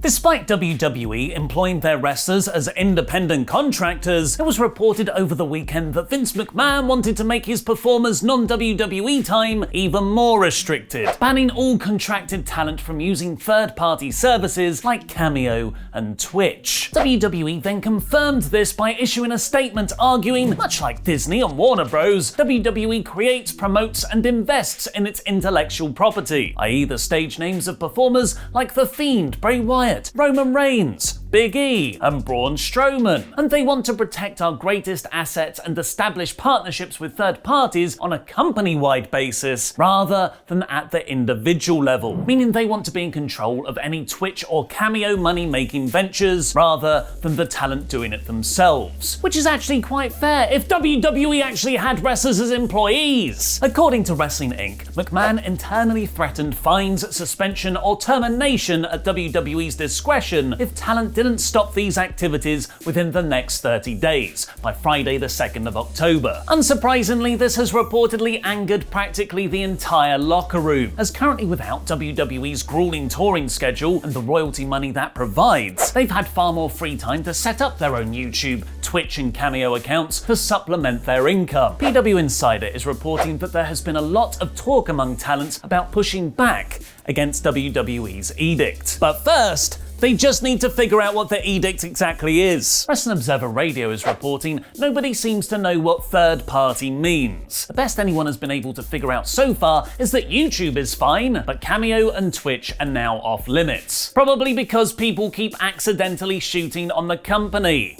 Despite WWE employing their wrestlers as independent contractors, it was reported over the weekend that Vince McMahon wanted to make his performers' non-WWE time even more restricted, banning all contracted talent from using third-party services like Cameo and Twitch. WWE then confirmed this by issuing a statement arguing, much like Disney and Warner Bros., WWE creates, promotes, and invests in its intellectual property, i.e. the stage names of performers like The Fiend, Bray Wyatt, Roman Reigns, Big E, and Braun Strowman, and they want to protect our greatest assets and establish partnerships with third parties on a company-wide basis rather than at the individual level, meaning they want to be in control of any Twitch or Cameo money-making ventures rather than the talent doing it themselves. Which is actually quite fair if WWE actually had wrestlers as employees. According to Wrestling Inc., McMahon internally threatened fines, suspension, or termination at WWE's discretion if talent didn't stop these activities within the next 30 days, by Friday the 2nd of October. Unsurprisingly, this has reportedly angered practically the entire locker room, as currently without WWE's grueling touring schedule and the royalty money that provides, they've had far more free time to set up their own YouTube, Twitch and Cameo accounts to supplement their income. PW Insider is reporting that there has been a lot of talk among talents about pushing back against WWE's edict. But first, they just need to figure out what the edict exactly is. Wrestling Observer Radio is reporting nobody seems to know what third party means. The best anyone has been able to figure out so far is that YouTube is fine, but Cameo and Twitch are now off limits. Probably because people keep accidentally shooting on the company.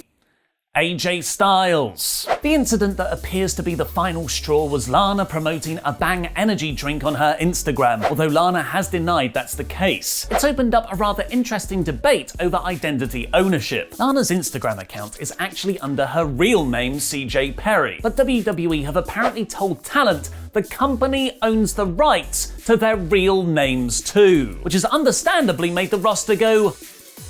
AJ Styles. The incident that appears to be the final straw was Lana promoting a Bang energy drink on her Instagram, although Lana has denied that's the case. It's opened up a rather interesting debate over identity ownership. Lana's Instagram account is actually under her real name, CJ Perry, but WWE have apparently told talent the company owns the rights to their real names too, which has understandably made the roster go,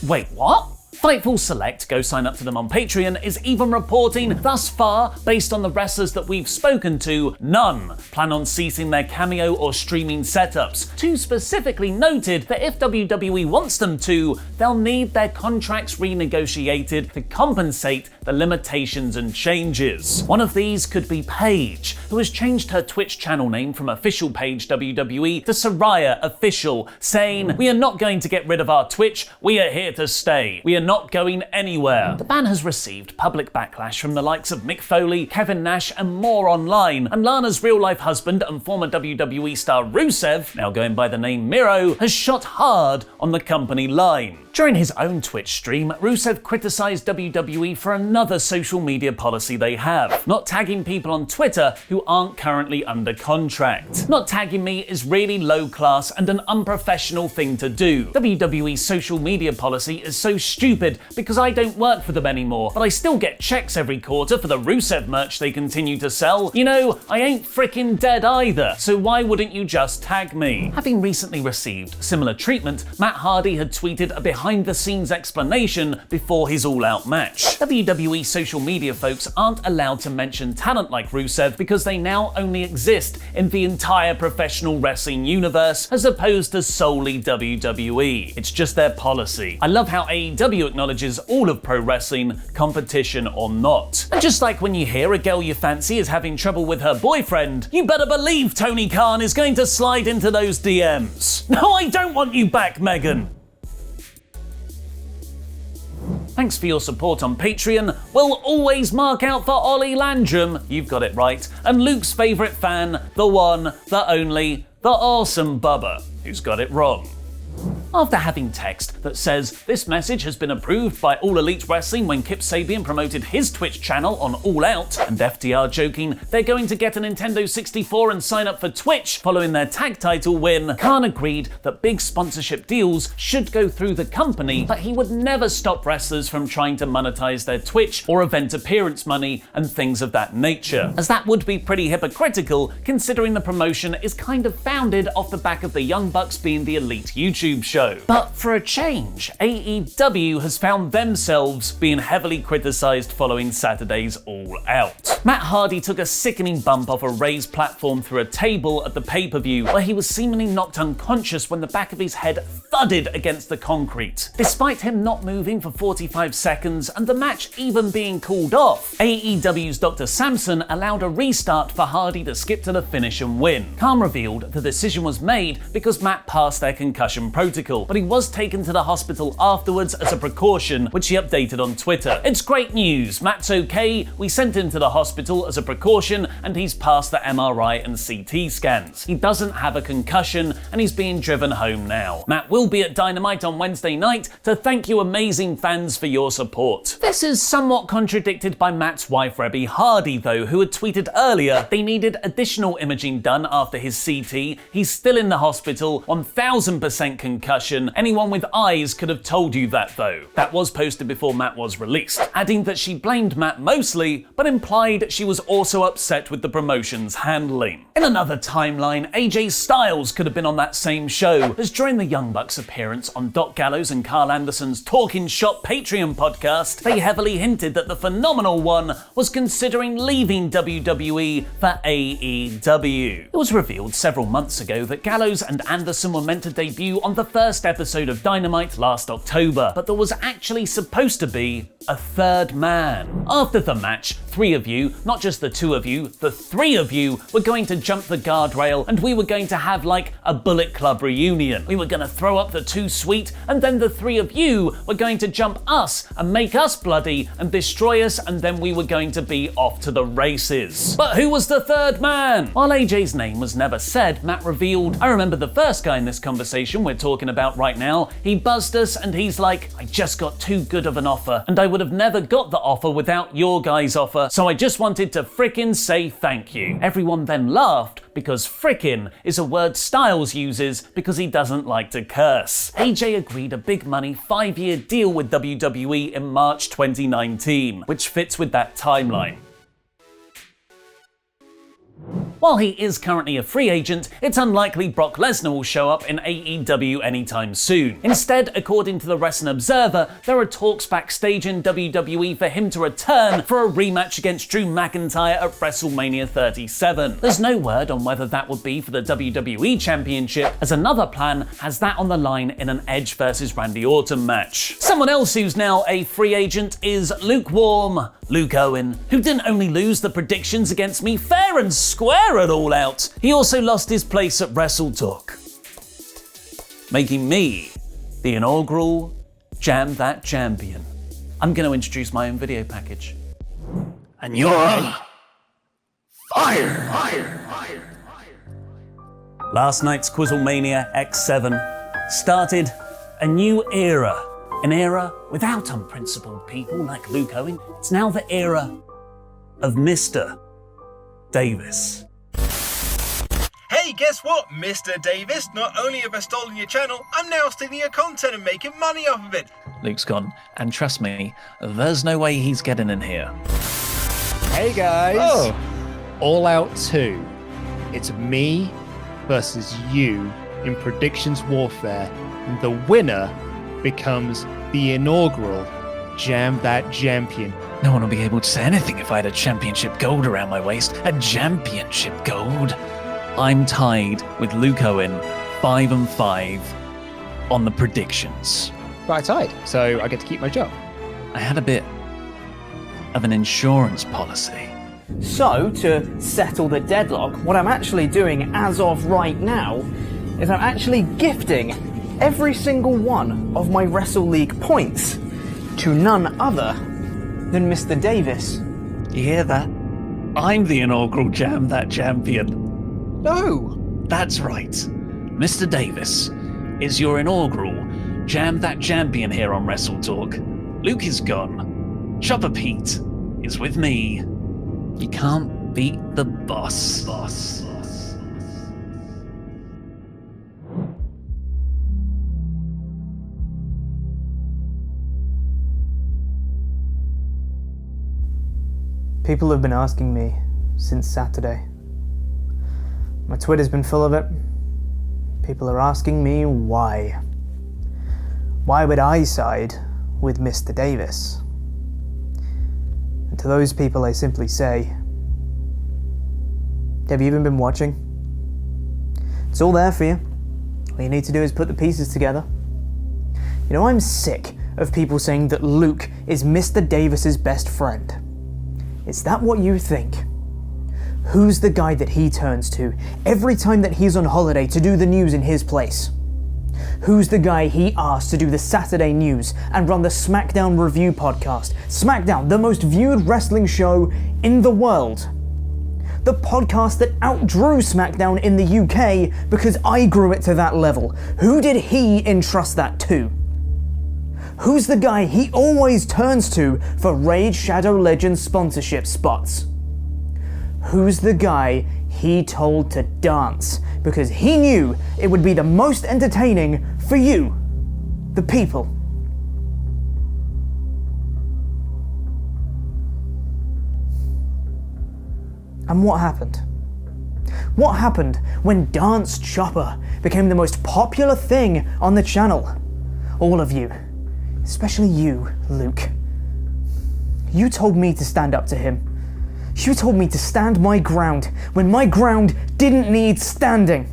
wait, what? Fightful Select, go sign up to them on Patreon, is even reporting, thus far, based on the wrestlers that we've spoken to, none plan on ceasing their Cameo or streaming setups. Two specifically noted that if WWE wants them to, they'll need their contracts renegotiated to compensate the limitations and changes. One of these could be Paige, who has changed her Twitch channel name from Official Page WWE to Soraya Official, saying, "We are not going to get rid of our Twitch, we are here to stay. We are not going anywhere." The ban has received public backlash from the likes of Mick Foley, Kevin Nash, and more online, and Lana's real-life husband and former WWE star Rusev, now going by the name Miro, has shot hard on the company line. During his own Twitch stream, Rusev criticised WWE for another social media policy they have, not tagging people on Twitter who aren't currently under contract. Not tagging me is really low class and an unprofessional thing to do. WWE's social media policy is so stupid because I don't work for them anymore, but I still get checks every quarter for the Rusev merch they continue to sell. You know, I ain't frickin' dead either, so why wouldn't you just tag me? Having recently received similar treatment, Matt Hardy had tweeted a behind-the-scenes explanation before his all-out match. WWE social media folks aren't allowed to mention talent like Rusev because they now only exist in the entire professional wrestling universe as opposed to solely WWE. It's just their policy. I love how AEW acknowledges all of pro wrestling, competition or not. And just like when you hear a girl you fancy is having trouble with her boyfriend, you better believe Tony Khan is going to slide into those DMs. No, I don't want you back, Megan. Thanks for your support on Patreon. We'll always mark out for Ollie Landrum, you've got it right, and Luke's favourite fan, the one, the only, the awesome Bubba, who's got it wrong. After having text that says, "This message has been approved by All Elite Wrestling when Kip Sabian promoted his Twitch channel on All Out," and FTR joking they're going to get a Nintendo 64 and sign up for Twitch following their tag title win, Khan agreed that big sponsorship deals should go through the company, but he would never stop wrestlers from trying to monetize their Twitch or event appearance money and things of that nature, as that would be pretty hypocritical considering the promotion is kind of founded off the back of the Young Bucks being the elite YouTube show. But for a change, AEW has found themselves being heavily criticized following Saturday's All Out. Matt Hardy took a sickening bump off a raised platform through a table at the pay-per-view, where he was seemingly knocked unconscious when the back of his head thudded against the concrete. Despite him not moving for 45 seconds and the match even being called off, AEW's Dr. Sampson allowed a restart for Hardy to skip to the finish and win. Khan revealed the decision was made because Matt passed their concussion protocol, but he was taken to the hospital afterwards as a precaution, which he updated on Twitter. "It's great news, Matt's okay, we sent him to the hospital as a precaution and he's passed the MRI and CT scans. He doesn't have a concussion and he's being driven home now. Matt will be at Dynamite on Wednesday night to thank you amazing fans for your support." This is somewhat contradicted by Matt's wife Rebby Hardy though, who had tweeted earlier they needed additional imaging done after his CT, he's still in the hospital, 1000% concussion, anyone with eyes could have told you that though. That was posted before Matt was released, adding that she blamed Matt mostly, but implied she was also upset with the promotion's handling. In another timeline, AJ Styles could have been on that same show, as during the Young Bucks appearance on Doc Gallows and Carl Anderson's Talking Shop Patreon podcast, they heavily hinted that the Phenomenal One was considering leaving WWE for AEW. It was revealed several months ago that Gallows and Anderson were meant to debut on the first episode of Dynamite last October, but there was actually supposed to be a third man. After the match, 3 of you, not just the 2 of you, the 3 of you were going to jump the guardrail and we were going to have like a Bullet Club reunion. We were going to throw up the 2 Sweet and then the 3 of you were going to jump us and make us bloody and destroy us and then we were going to be off to the races. But who was the third man? While AJ's name was never said, Matt revealed, "I remember the first guy in this conversation we're talking about right now. He buzzed us and he's like, I just got too good of an offer and I would have never got the offer without your guys' offer, so I just wanted to frickin' say thank you." Everyone then laughed because frickin' is a word Styles uses because he doesn't like to curse. AJ agreed a big money 5-year deal with WWE in March 2019, which fits with that timeline. While he is currently a free agent, it's unlikely Brock Lesnar will show up in AEW anytime soon. Instead, according to the Wrestling Observer, there are talks backstage in WWE for him to return for a rematch against Drew McIntyre at WrestleMania 37. There's no word on whether that would be for the WWE Championship, as another plan has that on the line in an Edge vs Randy Orton match. Someone else who's now a free agent is lukewarm Luke Owen, who didn't only lose the predictions against me fair and square at All Out, he also lost his place at WrestleTalk, making me the inaugural Jam That Champion. I'm going to introduce my own video package. And you're on fire! Last night's Quizzlemania X7 started a new era. An era without unprincipled people like Luke Owen. It's now the era of Mr. Davis. Hey, guess what, Mr. Davis? Not only have I stolen your channel, I'm now stealing your content and making money off of it. Luke's gone, and trust me, there's no way he's getting in here. Hey guys! All Out 2. It's me versus you in predictions warfare, and the winner becomes the inaugural Jam That Champion. No one will be able to say anything if I had a championship gold around my waist. A championship gold. I'm tied with Luke Owen, 5-5 on the predictions. But I tied, so I get to keep my job. I had a bit of an insurance policy. So, to settle the deadlock, what I'm actually doing as of right now is I'm actually gifting every single one of my Wrestle League points to none other than Mr. Davis. You hear that? I'm the inaugural Jam That Champion. No! That's right. Mr. Davis is your inaugural Jam That Champion here on WrestleTalk. Luke is gone. Chopper Pete is with me. You can't beat the boss. People have been asking me since Saturday. My Twitter's been full of it. People are asking me why. Why would I side with Mr. Davis? And to those people I simply say, have you even been watching? It's all there for you. All you need to do is put the pieces together You know, I'm sick of people saying that Luke is Mr. Davis's best friend. Is that what you think? Who's the guy that he turns to every time that he's on holiday to do the news in his place? Who's the guy he asks to do the Saturday news and run the SmackDown review podcast? SmackDown, the most viewed wrestling show in the world. The podcast that outdrew SmackDown in the UK because I grew it to that level. Who did he entrust that to? Who's the guy he always turns to for Raid Shadow Legends sponsorship spots? Who's the guy he told to dance because he knew it would be the most entertaining for you, the people? And what happened? What happened when Dance Chopper became the most popular thing on the channel? All of you, especially you, Luke. You told me to stand up to him. You told me to stand my ground when my ground didn't need standing.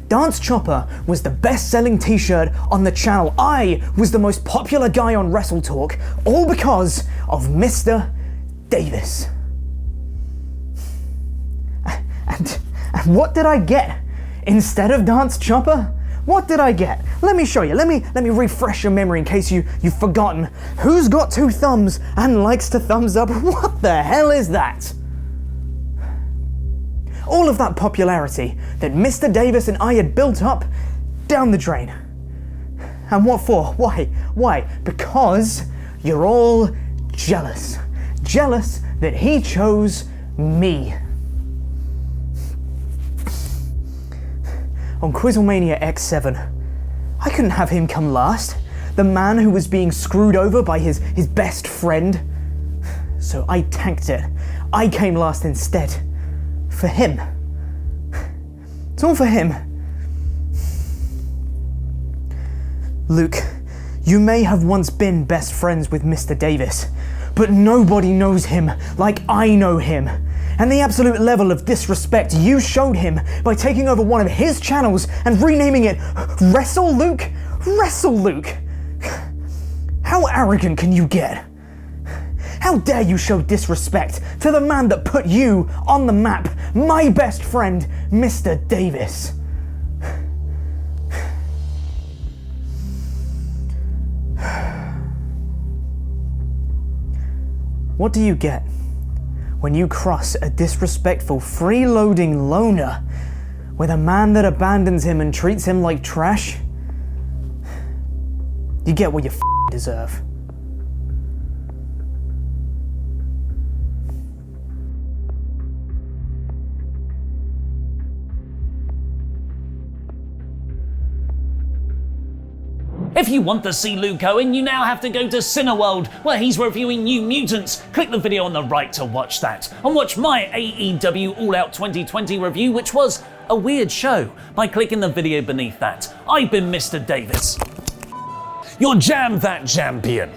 Dance Chopper was the best-selling t-shirt on the channel. I was the most popular guy on WrestleTalk, all because of Mr. Davis. And what did I get instead of Dance Chopper? What did I get? Let me show you. Let me refresh your memory in case you've forgotten. Who's got two thumbs and likes to thumbs up? What the hell is that? All of that popularity that Mr. Davis and I had built up, down the drain. And what for? Why? Because you're all jealous. Jealous that he chose me. On Quizlemania X7, I couldn't have him come last. The man who was being screwed over by his best friend. So I tanked it. I came last instead. For him. It's all for him. Luke, you may have once been best friends with Mr. Davis, but nobody knows him like I know him. And the absolute level of disrespect you showed him by taking over one of his channels and renaming it Wrestle Luke? Wrestle Luke! How arrogant can you get? How dare you show disrespect to the man that put you on the map, my best friend, Mr. Davis? What do you get when you cross a disrespectful, freeloading loner with a man that abandons him and treats him like trash? You get what you deserve. If you want to see Luke Owen, you now have to go to Cineworld, where he's reviewing New Mutants. Click the video on the right to watch that, and watch my AEW All Out 2020 review, which was a weird show, by clicking the video beneath that. I've been Mr. Davis. You're Jam That Champion.